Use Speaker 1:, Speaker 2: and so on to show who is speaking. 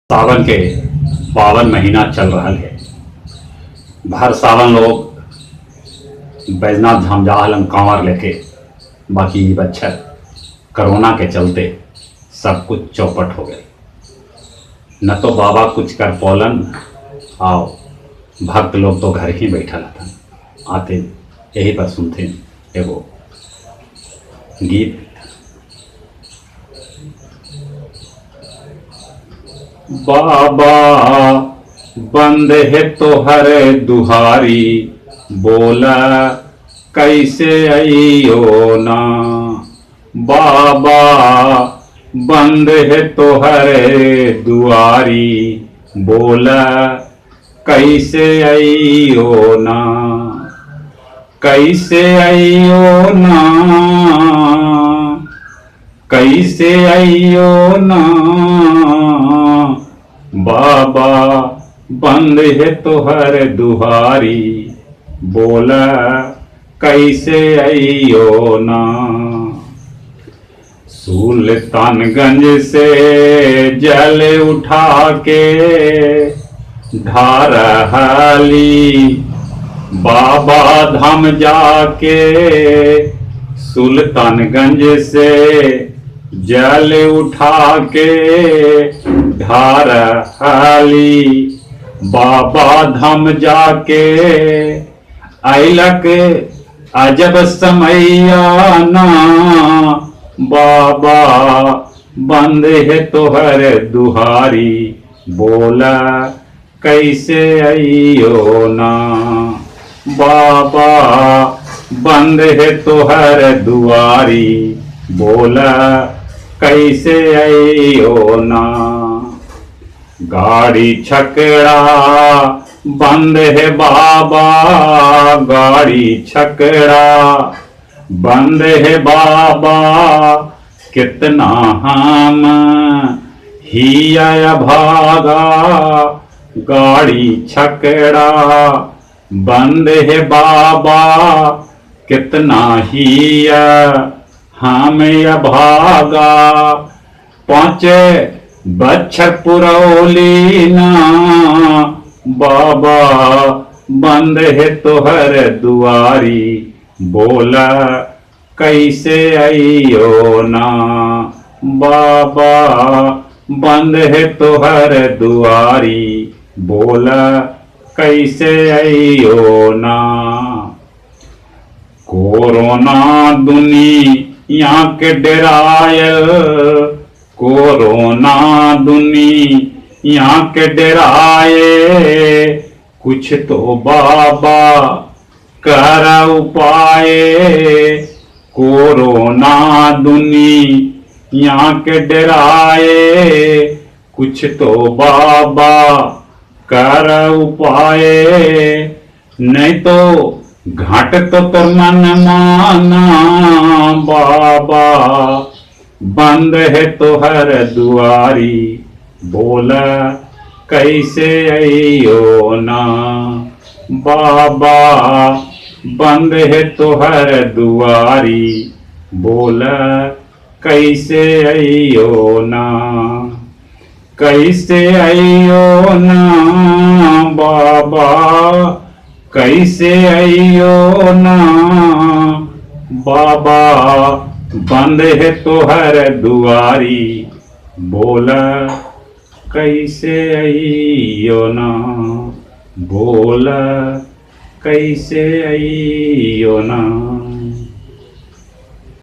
Speaker 1: सावन के पावन महीना चल रहा है। भर सावन लोग बैजनाथ धाम जा हलन कांवर लेके। बाकी ये बच्चर कोरोना के चलते सब कुछ चौपट हो गए। न तो बाबा कुछ कर पौलन, आओ भक्त लोग तो घर ही बैठल हतन। आते यही पर सुनते एगो गीत। बाबा बंद है तोहर दुहारी, बोला कैसे आइयो ना। बाबा बंद है तोहर दुआरी, बोला कैसे आइयो ना। कैसे आइयो ना, कैसे आइयो ना। बाबा बंद है तोहर दुहारी, बोला कैसे आइयो ना। सुल्तानगंज से जल उठा के ढारहाली, बाबा धाम जाके। सुल्तानगंज से जल उठा के ढारहाली, बाबा धाम जाके। अइलक अजब समैया ना, बाबा बंद है तोहर दुहारी, बोला कैसे आइयो ना। बाबा बंद है तोहर दुआरी, बोला कैसे आइयो ना। गाड़ी छकड़ा बंद है बाबा, गाड़ी छकड़ा बंद है बाबा। कितना हम ही आया भागा, गाड़ी छकड़ा बंद है बाबा। कितना ही हम भागा। पहुंचे बच्छर पुरौली ना, बाबा बंद है तोहर दुआरी, बोला कैसे आइयो ना। बाबा बंद है तोहर दुआरी, बोला कैसे आइयो ना। कोरोना दुनिया के डरायल, कोरोना दुनिया के डराए। कुछ तो बाबा कर उपाय, कोरोना दुनिया के डराए। कुछ तो बाबा कर उपाय, नहीं तो घाट तो मन माना। बाबा बंद है तोहर दुआरी, बोला कैसे आइयो ना। बाबा बंद है तोहर दुआरी, बोला कैसे आइयो ना। कैसे आइयो ना बाबा, कैसे आइयो ना। बाबा बंद है तोहर दुआरी, बोला कैसे आइयो ना। बोला कैसे आइयो ना।